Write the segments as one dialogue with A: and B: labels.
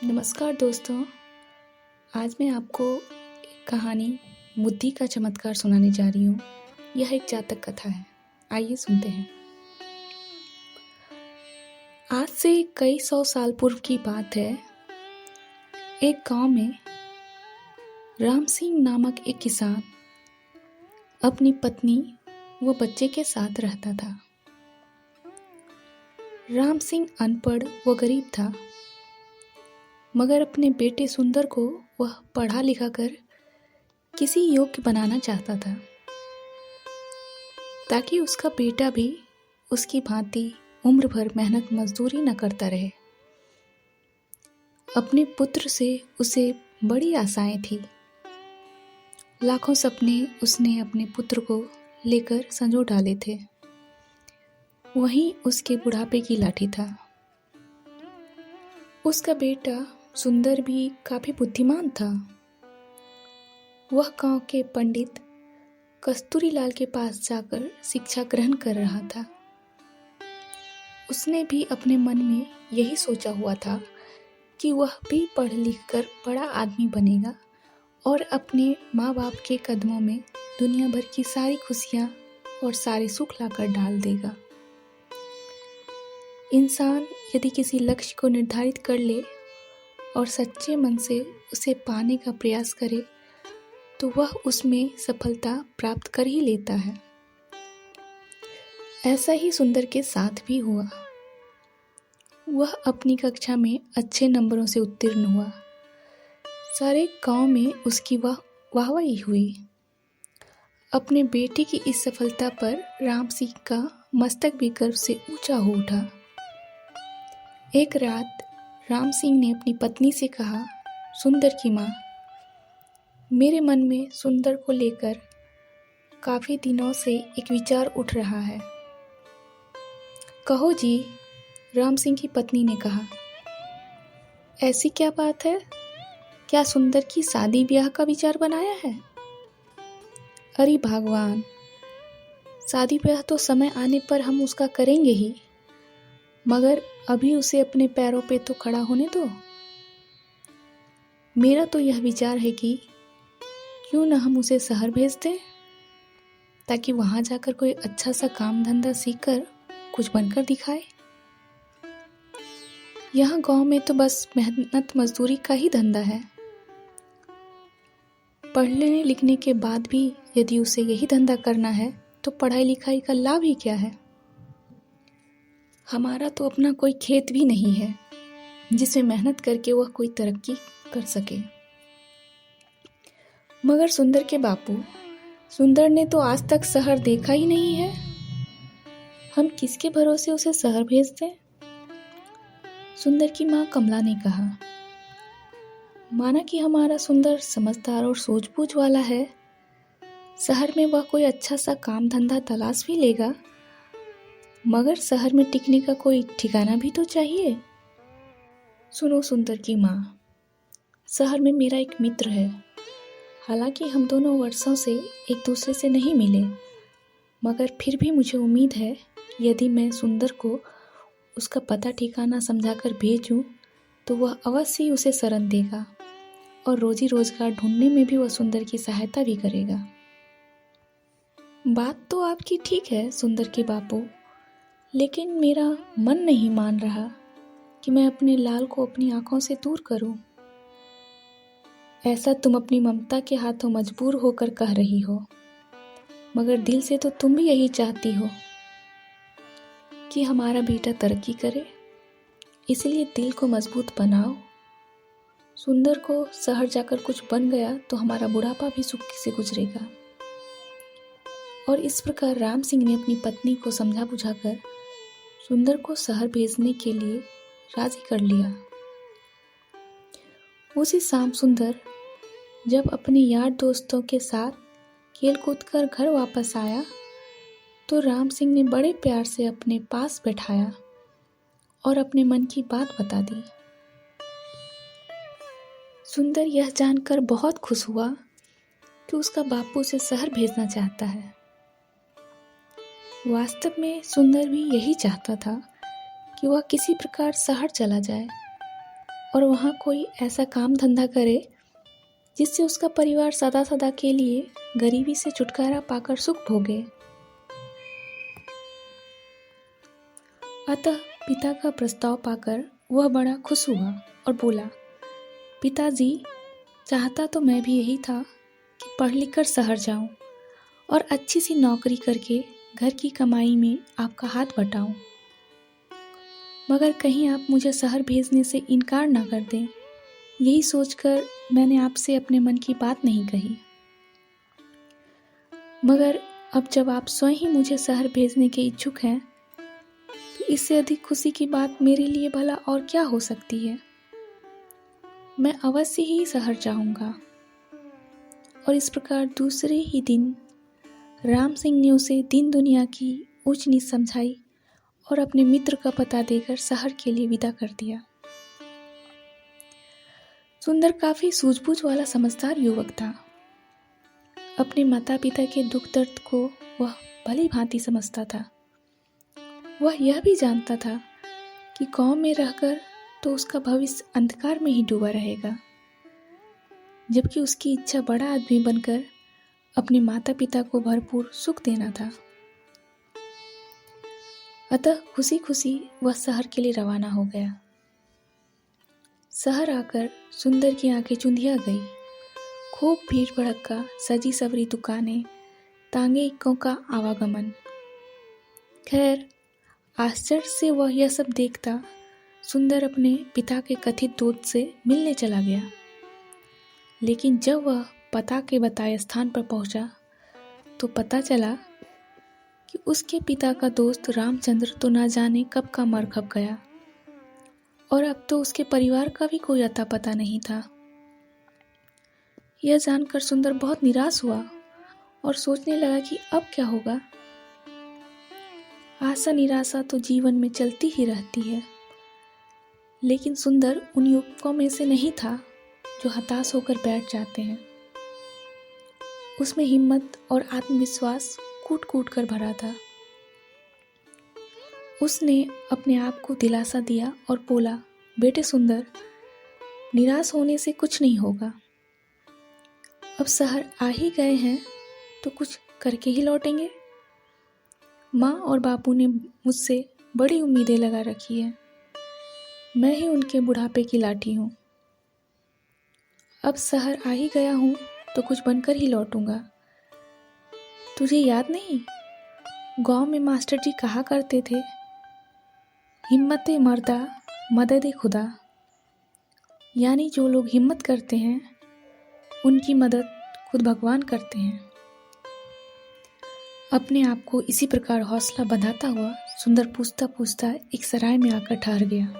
A: नमस्कार दोस्तों। आज मैं आपको एक कहानी बुद्धि का चमत्कार सुनाने जा रही हूँ। यह एक जातक कथा है। आइए सुनते हैं। आज से कई सौ साल पूर्व की बात है। एक गांव में राम सिंह नामक एक किसान अपनी पत्नी व बच्चे के साथ रहता था। राम सिंह अनपढ़ व गरीब था, मगर अपने बेटे सुंदर को वह पढ़ा लिखा कर किसी योग्य बनाना चाहता था, ताकि उसका बेटा भी उसकी भांति उम्र भर मेहनत मजदूरी न करता रहे। अपने पुत्र से उसे बड़ी आशाएं थी। लाखों सपने उसने अपने पुत्र को लेकर संजो डाले थे। वहीं उसके बुढ़ापे की लाठी था। उसका बेटा सुंदर भी काफी बुद्धिमान था। वह गांव के पंडित कस्तूरी लाल के पास जाकर शिक्षा ग्रहण कर रहा था। उसने भी अपने मन में यही सोचा हुआ था कि वह भी पढ़ लिख कर बड़ा आदमी बनेगा और अपने माँ बाप के कदमों में दुनिया भर की सारी खुशियाँ और सारे सुख लाकर डाल देगा। इंसान यदि किसी लक्ष्य को निर्धारित कर ले और सच्चे मन से उसे पाने का प्रयास करे तो वह उसमें सफलता प्राप्त कर ही लेता है। ऐसा ही सुंदर के साथ भी हुआ। वह अपनी कक्षा में अच्छे नंबरों से उत्तीर्ण हुआ। सारे गांव में उसकी वाहवाही हुई। अपने बेटे की इस सफलता पर राम सिंह का मस्तक भी गर्व से ऊंचा हो उठा। एक रात राम सिंह ने अपनी पत्नी से कहा, सुंदर की माँ, मेरे मन में सुंदर को लेकर काफी दिनों से एक विचार उठ रहा है। कहो जी, राम सिंह की पत्नी ने कहा। ऐसी क्या बात है? क्या सुंदर की शादी ब्याह का विचार बनाया है? अरे भगवान, शादी ब्याह तो समय आने पर हम उसका करेंगे ही, मगर अभी उसे अपने पैरों पे तो खड़ा होने दो। मेरा तो यह विचार है कि क्यों न हम उसे शहर भेज दें, ताकि वहां जाकर कोई अच्छा सा काम धंधा सीखकर कुछ बनकर दिखाए। यहाँ गांव में तो बस मेहनत मजदूरी का ही धंधा है। पढ़ने लिखने के बाद भी यदि उसे यही धंधा करना है तो पढ़ाई लिखाई का लाभ ही क्या है? हमारा तो अपना कोई खेत भी नहीं है जिसमें मेहनत करके वह कोई तरक्की कर सके। मगर सुंदर के बापू, सुंदर ने तो आज तक शहर देखा ही नहीं है। हम किसके भरोसे उसे शहर भेज दें? सुंदर की माँ कमला ने कहा। माना कि हमारा सुंदर समझदार और सूझबूझ वाला है, शहर में वह कोई अच्छा सा काम धंधा तलाश भी लेगा, मगर शहर में टिकने का कोई ठिकाना भी तो चाहिए। सुनो सुंदर की माँ, शहर में मेरा एक मित्र है। हालांकि हम दोनों वर्षों से एक दूसरे से नहीं मिले, मगर फिर भी मुझे उम्मीद है कि यदि मैं सुंदर को उसका पता ठिकाना समझाकर भेजूं तो वह अवश्य ही उसे शरण देगा और रोजी रोजगार ढूंढने में भी वह सुंदर की सहायता भी करेगा। बात तो आपकी ठीक है सुंदर के बापू, लेकिन मेरा मन नहीं मान रहा कि मैं अपने लाल को अपनी आंखों से दूर करूं। ऐसा तुम अपनी ममता के हाथों मजबूर होकर कह रही हो, मगर दिल से तो तुम भी यही चाहती हो कि हमारा बेटा तरक्की करे। इसलिए दिल को मजबूत बनाओ। सुंदर को शहर जाकर कुछ बन गया तो हमारा बुढ़ापा भी सुख से गुजरेगा। और इस प्रकार राम सिंह ने अपनी पत्नी को समझा बुझाकर सुंदर को शहर भेजने के लिए राजी कर लिया। उसी शाम सुंदर जब अपने यार दोस्तों के साथ खेल कूद कर घर वापस आया तो राम सिंह ने बड़े प्यार से अपने पास बैठाया और अपने मन की बात बता दी। सुंदर यह जानकर बहुत खुश हुआ कि उसका बापू उसे शहर भेजना चाहता है। वास्तव में सुंदर भी यही चाहता था कि वह किसी प्रकार शहर चला जाए और वहाँ कोई ऐसा काम धंधा करे जिससे उसका परिवार सदा सदा के लिए गरीबी से छुटकारा पाकर सुख भोगे। अतः पिता का प्रस्ताव पाकर वह बड़ा खुश हुआ और बोला, पिताजी, चाहता तो मैं भी यही था कि पढ़ लिख कर शहर जाऊं और अच्छी सी नौकरी करके घर की कमाई में आपका हाथ बटाऊं, मगर कहीं आप मुझे शहर भेजने से इनकार ना कर दें, यही सोचकर मैंने आपसे अपने मन की बात नहीं कही। मगर अब जब आप स्वयं ही मुझे शहर भेजने के इच्छुक हैं, तो इससे अधिक खुशी की बात मेरे लिए भला और क्या हो सकती है। मैं अवश्य ही शहर जाऊंगा। और इस प्रकार दूसरे ही दिन राम सिंह ने उसे दिन दुनिया की ऊंच नीच समझाई और अपने मित्र का पता देकर शहर के लिए विदा कर दिया। सुंदर काफी सूझबूझ वाला समझदार युवक था। अपने माता पिता के दुख दर्द को वह भली भांति समझता था। वह यह भी जानता था कि गांव में रहकर तो उसका भविष्य अंधकार में ही डूबा रहेगा, जबकि उसकी इच्छा बड़ा आदमी बनकर अपने माता पिता को भरपूर सुख देना था। अतः खुशी खुशी वह शहर के लिए रवाना हो गया। शहर आकर सुंदर की आंखें चुंधिया गई। खूब भीड़ भड़क्का, सजी सवरी दुकानें, तांगे इक्कों का आवागमन। खैर, आश्चर्य से वह यह सब देखता सुंदर अपने पिता के कथित दोस्त से मिलने चला गया। लेकिन जब वह पता के बताए स्थान पर पहुंचा तो पता चला कि उसके पिता का दोस्त रामचंद्र तो ना जाने कब का मर खप गया और अब तो उसके परिवार का भी कोई अता पता नहीं था। यह जानकर सुंदर बहुत निराश हुआ और सोचने लगा कि अब क्या होगा। आशा निराशा तो जीवन में चलती ही रहती है, लेकिन सुंदर उन युवकों में से नहीं था जो हताश होकर बैठ जाते हैं। उसमें हिम्मत और आत्मविश्वास कूट कूट कर भरा था। उसने अपने आप को दिलासा दिया और बोला, बेटे सुंदर, निराश होने से कुछ नहीं होगा। अब शहर आ ही गए हैं तो कुछ करके ही लौटेंगे। माँ और बापू ने मुझसे बड़ी उम्मीदें लगा रखी है। मैं ही उनके बुढ़ापे की लाठी हूँ। अब शहर आ ही गया हूँ तो कुछ बनकर ही लौटूंगा। तुझे याद नहीं, गांव में मास्टर जी कहा करते थे, हिम्मते मर्दा मदद खुदा, यानी जो लोग हिम्मत करते हैं उनकी मदद खुद भगवान करते हैं। अपने आप को इसी प्रकार हौसला बंधाता हुआ सुंदर पूछता पूछता एक सराय में आकर ठहर गया।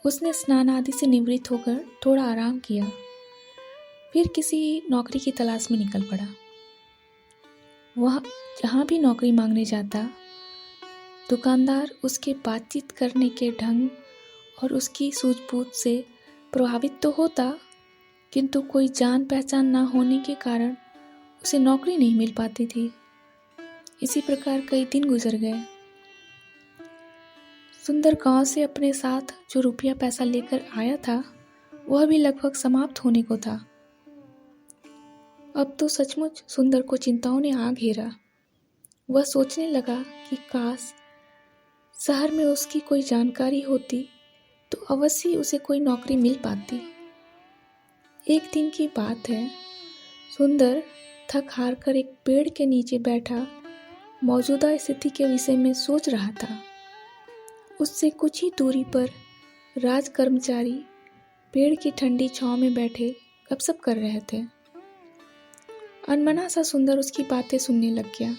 A: उसने स्नान आदि से निवृत्त होकर थोड़ा आराम किया, फिर किसी नौकरी की तलाश में निकल पड़ा। वह जहाँ भी नौकरी मांगने जाता, दुकानदार उसके बातचीत करने के ढंग और उसकी सूझबूझ से प्रभावित तो होता, किंतु कोई जान पहचान ना होने के कारण उसे नौकरी नहीं मिल पाती थी। इसी प्रकार कई दिन गुजर गए। सुंदर गांव से अपने साथ जो रुपया पैसा लेकर आया था वह भी लगभग समाप्त होने को था। अब तो सचमुच सुंदर को चिंताओं ने आ घेरा। वह सोचने लगा कि काश शहर में उसकी कोई जानकारी होती तो अवश्य उसे कोई नौकरी मिल पाती। एक दिन की बात है, सुंदर थक हार कर एक पेड़ के नीचे बैठा मौजूदा स्थिति के विषय में सोच रहा था। उससे कुछ ही दूरी पर राज कर्मचारी पेड़ की ठंडी छांव में बैठे गपशप कर रहे थे। अनमना सा सुंदर उसकी बातें सुनने लग गया।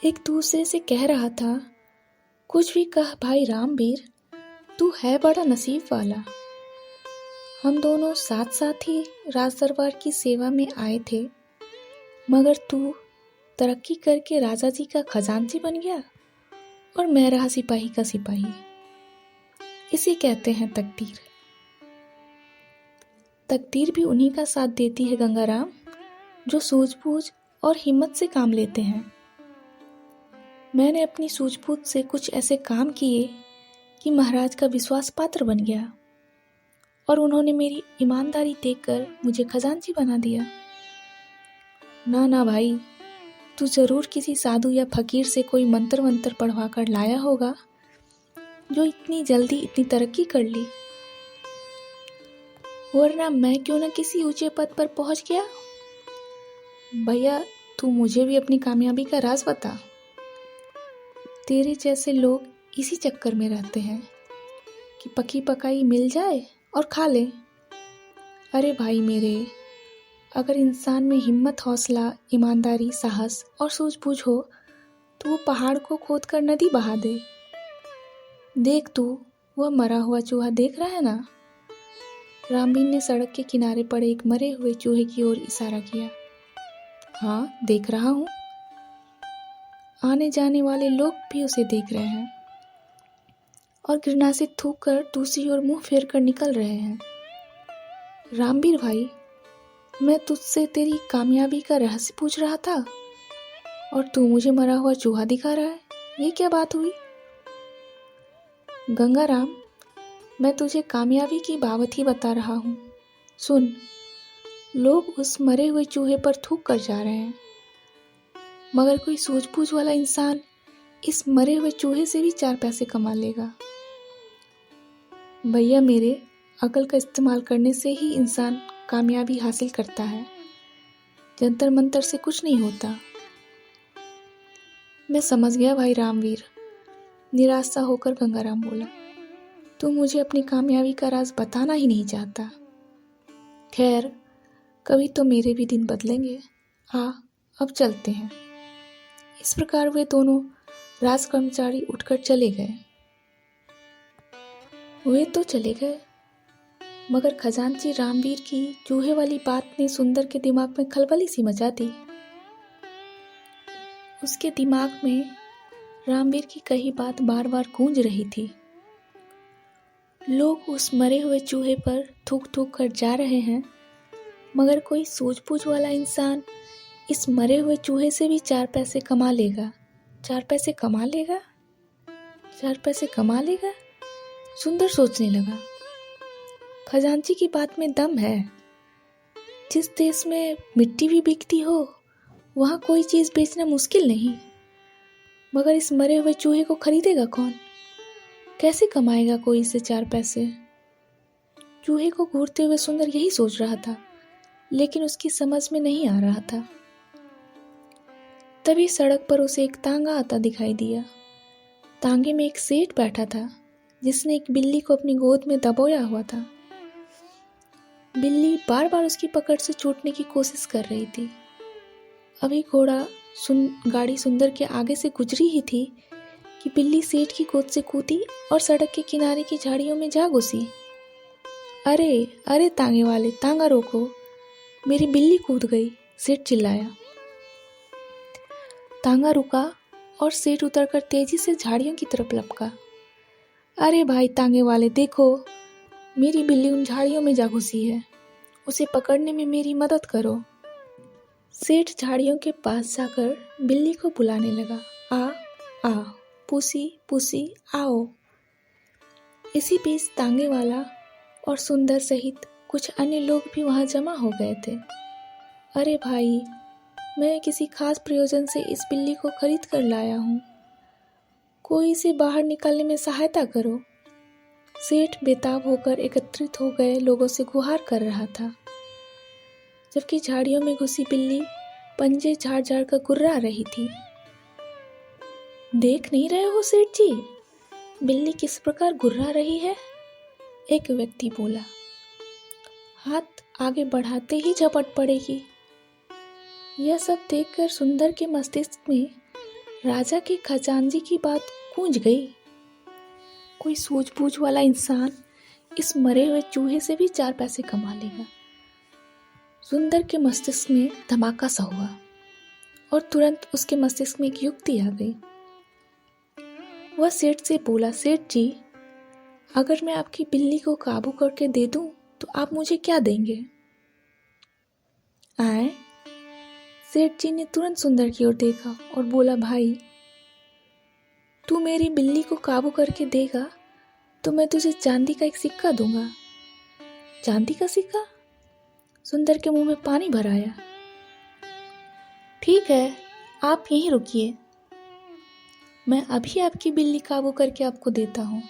A: एक दूसरे से कह रहा था, कुछ भी कह भाई रामवीर, तू है बड़ा नसीब वाला। हम दोनों साथ साथ ही राज दरबार की सेवा में आए थे, मगर तू तरक्की करके राजा जी का खजांची बन गया और मैं रहा सिपाही का सिपाही। इसे कहते हैं तकदीर। तकदीर भी उन्हीं का साथ देती है गंगाराम, जो सूझबूझ और हिम्मत से काम लेते हैं। मैंने अपनी सूझबूझ से कुछ ऐसे काम किए कि महाराज का विश्वास पात्र बन गया और उन्होंने मेरी ईमानदारी देखकर मुझे खजांची बना दिया। ना ना भाई, तू जरूर किसी साधु या फकीर से कोई मंत्र वंत्र पढ़वा कर लाया होगा जो इतनी जल्दी इतनी तरक्की कर ली, वरना मैं क्यों ना किसी ऊंचे पद पर पहुंच गया। भैया, तू मुझे भी अपनी कामयाबी का राज बता। तेरे जैसे लोग इसी चक्कर में रहते हैं कि पकी पकाई मिल जाए और खा ले। अरे भाई मेरे, अगर इंसान में हिम्मत, हौसला, ईमानदारी, साहस और सूझबूझ हो तो वो पहाड़ को खोद कर नदी बहा दे। देख तू, वह मरा हुआ चूहा देख रहा है ना? रामबीन ने सड़क के किनारे पड़े एक मरे हुए चूहे की ओर इशारा किया। हाँ, देख रहा हूँ। आने जाने वाले लोग भी उसे देख रहे हैं और घृणा से थूक कर दूसरी ओर मुंह फेर कर निकल रहे हैं। रामबीर भाई, मैं तुझसे तेरी कामयाबी का रहस्य पूछ रहा था और तू मुझे मरा हुआ चूहा दिखा रहा है। ये क्या बात हुई? गंगाराम, मैं तुझे कामयाबी की बाबत ही बता रहा हूँ। सुन, लोग उस मरे हुए चूहे पर थूक कर जा रहे हैं, मगर कोई सूझबूझ वाला इंसान इस मरे हुए चूहे से भी 4 पैसे कमा लेगा। भैया मेरे, अकल का इस्तेमाल करने से ही इंसान कामयाबी हासिल करता है, जंतर मंतर से कुछ नहीं होता। मैं समझ गया भाई रामवीर, निराश सा होकर गंगाराम बोला। तू मुझे अपनी कामयाबी का राज बताना ही नहीं चाहता। खैर, कभी तो मेरे भी दिन बदलेंगे। आ, अब चलते हैं। इस प्रकार वे दोनों राज कर्मचारी उठकर चले गए। वे तो चले गए, मगर खजांची रामवीर की चूहे वाली बात ने सुंदर के दिमाग में खलबली सी मचा दी। उसके दिमाग में रामवीर की कही बात बार बार गूंज रही थी। लोग उस मरे हुए चूहे पर थूक थूक कर जा रहे हैं, मगर कोई सूझबूझ वाला इंसान इस मरे हुए चूहे से भी 4 पैसे कमा लेगा। 4 पैसे कमा लेगा? 4 पैसे कमा लेगा? सुंदर सोचने लगा। खजांची की बात में दम है। जिस देश में मिट्टी भी बिकती हो, वहाँ कोई चीज़ बेचना मुश्किल नहीं, मगर इस मरे हुए चूहे को खरीदेगा कौन? कैसे कमाएगा कोई इससे 4 पैसे? चूहे को घूरते हुए सुंदर यही सोच रहा था, लेकिन उसकी समझ में नहीं आ रहा था। तभी सड़क पर उसे एक तांगा आता दिखाई दिया। तांगे में एक सेठ बैठा था, जिसने एक बिल्ली को अपनी गोद में दबोया हुआ था। बिल्ली बार बार उसकी पकड़ से छूटने की कोशिश कर रही थी। अभी गाड़ी सुंदर के आगे से गुजरी ही थी कि बिल्ली सेठ की गोद से कूदी और सड़क के किनारे की झाड़ियों में जा घुसी। अरे अरे तांगे वाले, तांगा रोको, मेरी बिल्ली कूद गई, सेठ चिल्लाया। तांगा रुका और सेठ उतरकर तेजी से झाड़ियों की तरफ लपका। अरे भाई तांगे वाले, देखो, मेरी बिल्ली उन झाड़ियों में जा घुसी है, उसे पकड़ने में मेरी मदद करो। सेठ झाड़ियों के पास जाकर बिल्ली को बुलाने लगा। आ आ, पुसी पुसी आओ। इसी बीच तांगे वाला और सुंदर सहित कुछ अन्य लोग भी वहां जमा हो गए थे। अरे भाई, मैं किसी खास प्रयोजन से इस बिल्ली को खरीद कर लाया हूँ, कोई इसे बाहर निकालने में सहायता करो। सेठ बेताब होकर एकत्रित हो गए लोगों से गुहार कर रहा था, जबकि झाड़ियों में घुसी बिल्ली पंजे झाड़ झाड़ कर गुर्रा रही थी। देख नहीं रहे हो सेठ जी, बिल्ली किस प्रकार गुर्रा रही है? एक व्यक्ति बोला। हाथ आगे बढ़ाते ही झपट पड़ेगी। यह सब देखकर सुंदर के मस्तिष्क में राजा के खजांची की बात गूंज गई। कोई सूझबूझ वाला इंसान इस मरे हुए चूहे से भी 4 पैसे कमा लेगा। सुंदर के मस्तिष्क में धमाका सा हुआ और तुरंत उसके मस्तिष्क में एक युक्ति आ गई। वह सेठ से बोला, सेठ जी, अगर मैं आपकी बिल्ली को काबू करके दे दूं तो आप मुझे क्या देंगे? आए? सेठ जी ने तुरंत सुंदर की ओर देखा और बोला, भाई, तू मेरी बिल्ली को काबू करके देगा तो मैं तुझे चांदी का एक सिक्का दूंगा। चांदी का सिक्का? सुंदर के मुंह में पानी भर आया। ठीक है, आप यहीं रुकिए, मैं अभी आपकी बिल्ली काबू करके आपको देता हूँ।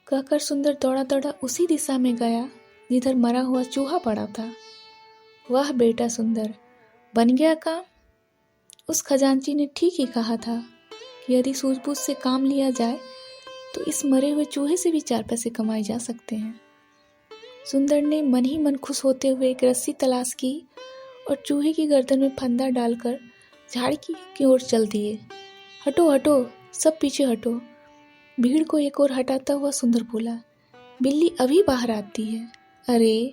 A: कहकर सुंदर दौड़ा दौड़ा उसी दिशा में गया जिधर मरा हुआ चूहा पड़ा था। वाह बेटा सुंदर, बन गया काम। उस खजांची ने ठीक ही कहा था कि यदि सूझबूझ से काम लिया जाए तो इस मरे हुए चूहे से भी 4 पैसे कमाए जा सकते हैं। सुंदर ने मन ही मन खुश होते हुए एक रस्सी तलाश की और चूहे की गर्दन में फंदा डालकर झाड़ी की ओर चल दिए। हटो हटो, सब पीछे हटो। भीड़ को एक ओर हटाता हुआ सुंदर बोला, बिल्ली अभी बाहर आती है। अरे,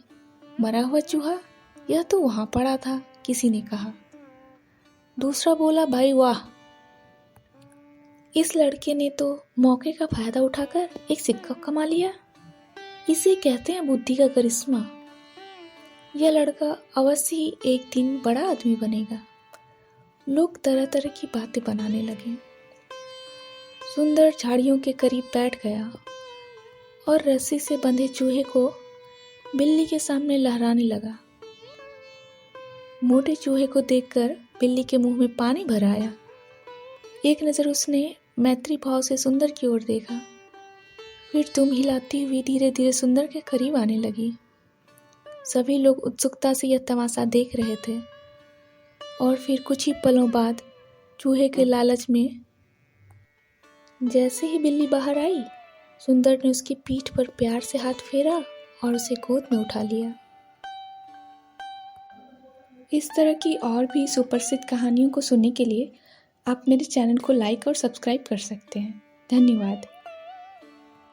A: मरा हुआ चूहा, यह तो वहां पड़ा था, किसी ने कहा। दूसरा बोला, भाई वाह, इस लड़के ने तो मौके का फायदा उठाकर एक सिक्का कमा लिया। इसे कहते हैं बुद्धि का करिश्मा। यह लड़का अवश्य ही एक दिन बड़ा आदमी बनेगा। लोग तरह तरह की बातें बनाने लगे। सुंदर झाड़ियों के करीब बैठ गया और रस्सी से बंधे चूहे को बिल्ली के सामने लहराने लगा। मोटे चूहे को देखकर बिल्ली के मुंह में पानी भर आया। एक नजर उसने मैत्री भाव से सुंदर की ओर देखा, फिर दुम हिलाती हुई धीरे धीरे सुंदर के करीब आने लगी। सभी लोग उत्सुकता से यह तमाशा देख रहे थे और फिर कुछ ही पलों बाद चूहे के लालच में जैसे ही बिल्ली बाहर आई, सुंदर ने उसकी पीठ पर प्यार से हाथ फेरा और उसे गोद में उठा लिया। इस तरह की और भी सुप्रसिद्ध कहानियों को सुनने के लिए आप मेरे चैनल को लाइक और सब्सक्राइब कर सकते हैं। धन्यवाद।